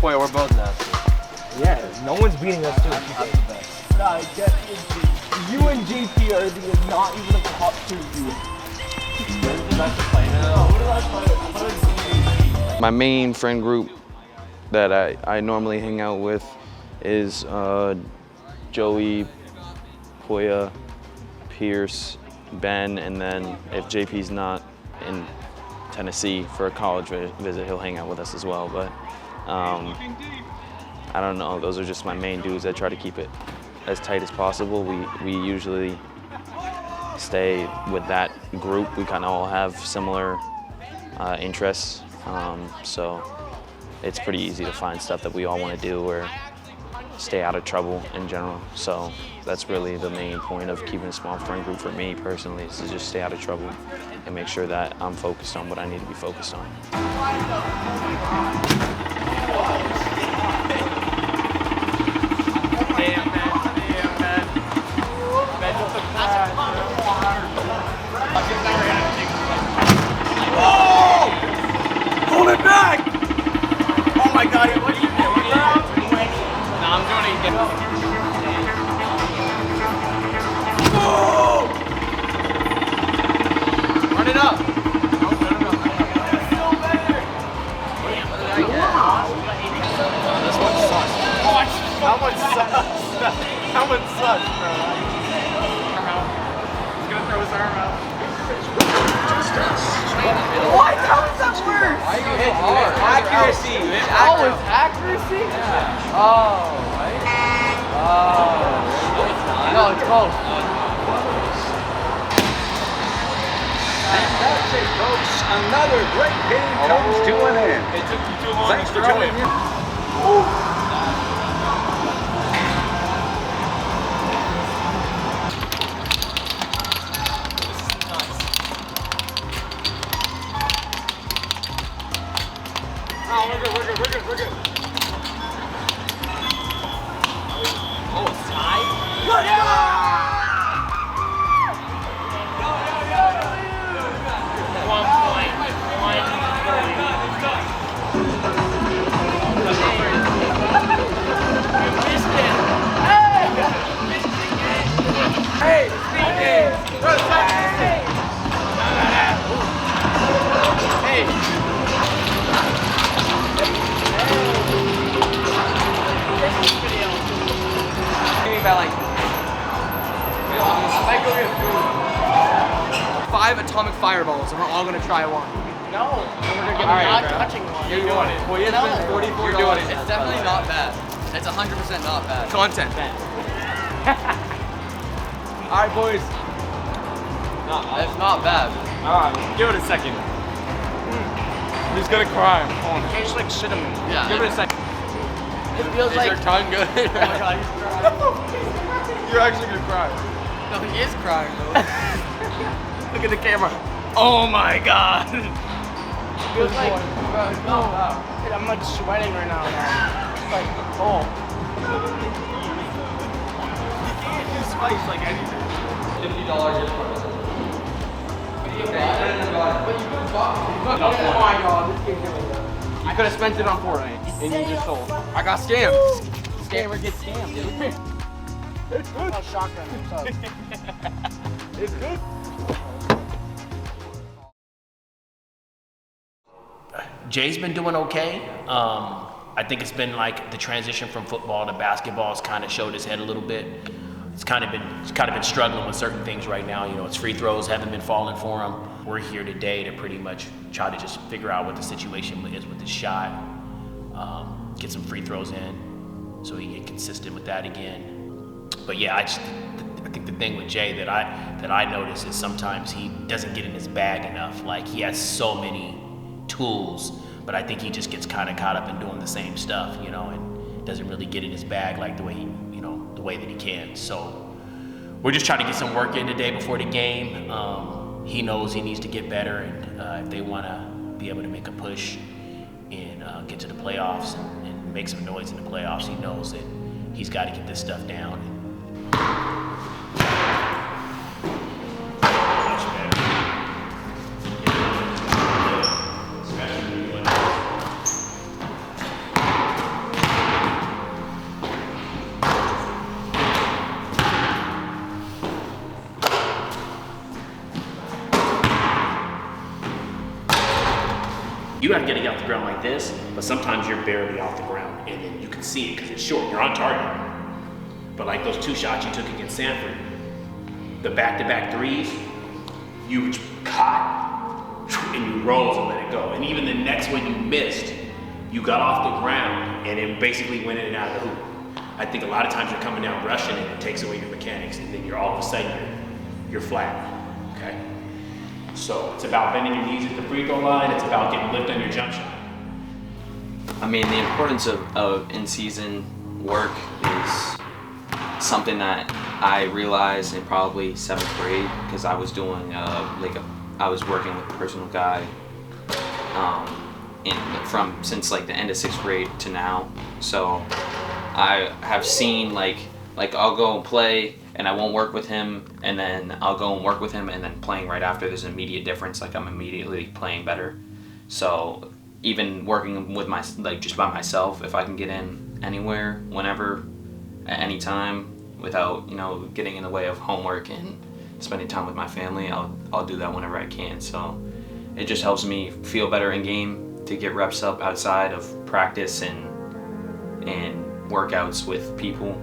Boy, we're both nasty. Yeah, no one's beating us too. That's the best. Nah, you and JP are not even a top 2 dude. My main friend group that I normally hang out with is Joey, Poya, Pierce, Ben, and then if JP's not in Tennessee for a college visit, he'll hang out with us as well. But I don't know, those are just my main dudes. I try to keep it as tight as possible. We usually stay with that group. We kind of all have similar interests, so it's pretty easy to find stuff that we all want to do or stay out of trouble in general. So that's really the main point of keeping a small friend group for me personally, is to just stay out of trouble and make sure that I'm focused on what I need to be focused on. Hold it back! Oh my God, what are you doing? No, I'm doing it again. Oh! Run it up. This one sucks. How much sucks, bro? He's gonna throw his arm out. What? How does that work? Accuracy. Oh, it's accuracy? Yeah. Oh, right? Oh. No, it's close. And that's it, folks. Another great game comes to an end. It took you too long Thanks to for throw joining it. me. Oh, we're good. Oh, it's tied? Five atomic fireballs, and we're all gonna try one. No, we're gonna get Alright, not bro. touching one. You're doing it. Well, you No. spent $44. You're doing it. It's definitely not bad. It's 100% not bad. Content. All right, boys. It's not bad. Alright, give it a second. He's gonna cry. Hold on. Tastes like cinnamon. Yeah. Give it a second. It feels Is like. your tongue good? Oh my God, he's crying. You're actually gonna cry. No, he is crying though. Look at the camera. Oh my God. It feels like. No, I'm like sweating right now. Man. It's like, oh. You can't do spice like anything. $50 is for Oh my God, this game's really good. I could have spent it on Fortnite, and you just sold. I got scammed. Scammer gets scammed, dude. Oh, shotgun. What's up? It's good. Jay's been doing okay. I think it's been like the transition from football to basketball has kind of showed his head a little bit. He's kind of been struggling with certain things right now. You know, his free throws haven't been falling for him. We're here today to pretty much try to just figure out what the situation is with his shot, get some free throws in, so he get consistent with that again. But yeah, I think the thing with Jay that I notice is sometimes he doesn't get in his bag enough. Like, he has so many tools, but I think he just gets kind of caught up in doing the same stuff, you know, and doesn't really get in his bag like the way that he can. So we're just trying to get some work in today before the game. He knows he needs to get better, and if they want to be able to make a push and get to the playoffs and make some noise in the playoffs, he knows that he's got to get this stuff down. You have to get it off the ground like this, but sometimes you're barely off the ground, and then you can see it because it's short. You're on target. But like those 2 shots you took against Sanford, the back-to-back threes, you caught and you rose and let it go. And even the next one you missed, you got off the ground and it basically went in and out of the hoop. I think a lot of times you're coming down rushing and it takes away your mechanics, and then you're all of a sudden you're flat. Okay? So it's about bending your knees at the free throw line. It's about getting lift on your jump shot. I mean, the importance of in-season work is something that I realized in probably 7th grade, because I was doing I was working with a personal guy since like the end of 6th grade to now. So I have seen like I'll go and play and I won't work with him, and then I'll go and work with him, and then playing right after, there's an immediate difference. Like I'm immediately playing better. So even working with just by myself, if I can get in anywhere, whenever, at any time, without getting in the way of homework and spending time with my family, I'll do that whenever I can. So it just helps me feel better in game, to get reps up outside of practice and workouts with people.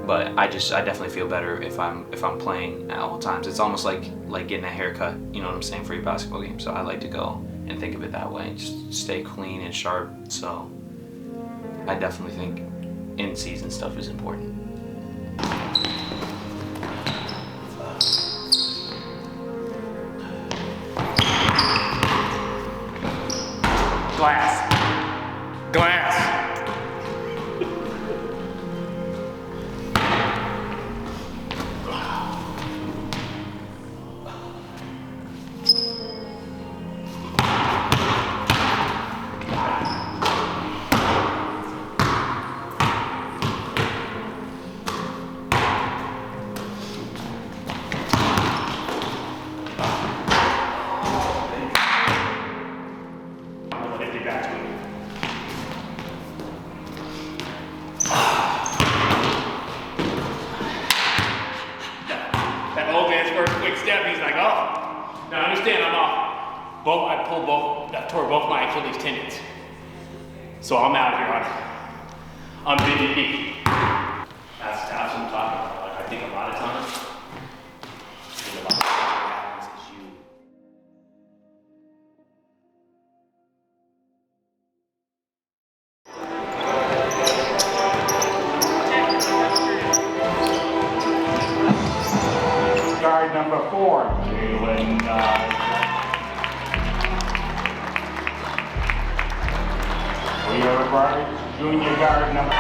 But I definitely feel better if I'm playing at all times. It's almost like getting a haircut, you know what I'm saying, for your basketball game. So I like to go and think of it that way, just stay clean and sharp. So I definitely think in-season stuff is important. Glass. I tore both my Achilles tendons. So I'm out here on bended knee. That's what I'm talking about. Like, I think a lot of times, what happens is you. Guard number 4, Jaelen. We are required junior guard number.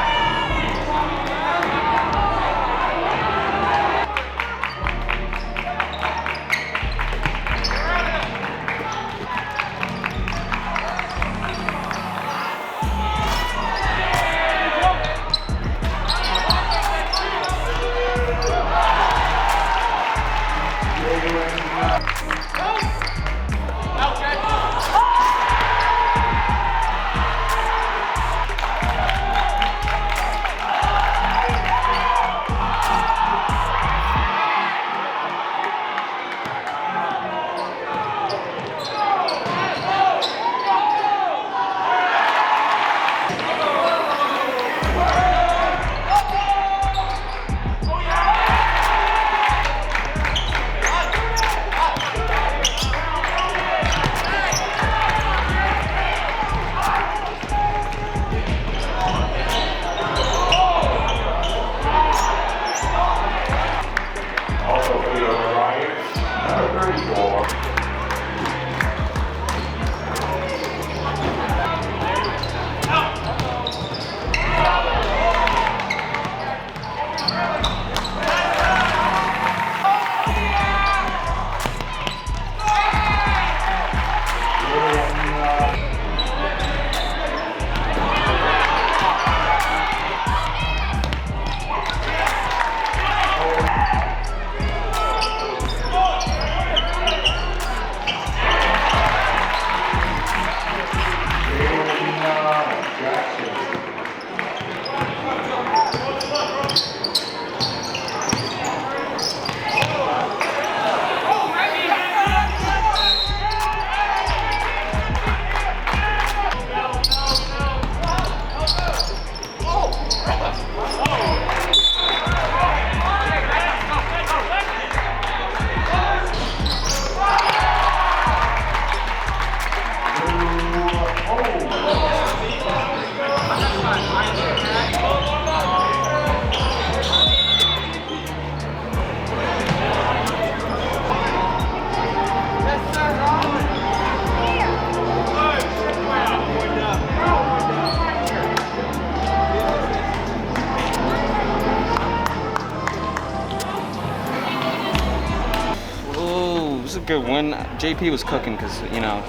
was a good win. JP was cooking because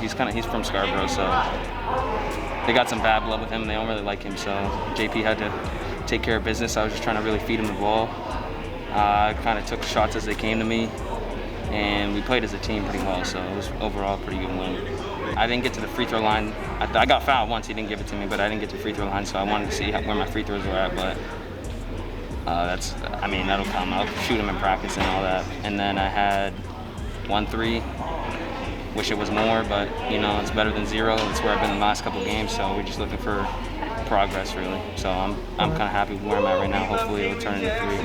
he's from Scarborough, so they got some bad blood with him. They don't really like him, so JP had to take care of business. I was just trying to really feed him the ball. I kind of took shots as they came to me, and we played as a team pretty well, so it was overall a pretty good win. I didn't get to the free throw line. I got fouled once, he didn't give it to me, but I didn't get to the free throw line, so I wanted to see where my free throws were at, but that'll come. I'll shoot them in practice and all that. And then I had 1 3. Wish it was more, but it's better than 0. That's where I've been the last couple of games, so we're just looking for progress, really. So I'm kind of happy with where I'm at right now. Hopefully it'll turn into 3.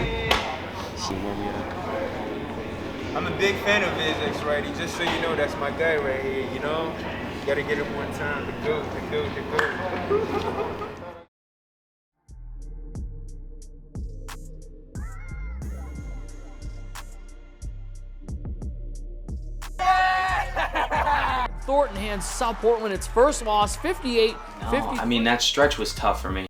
See where we at. I'm a big fan of Isaac, right? Just so you know, that's my guy right here, Gotta get him one time. The GOAT. Thornton hands South Portland its first loss, 58-50. No, I mean, that stretch was tough for me.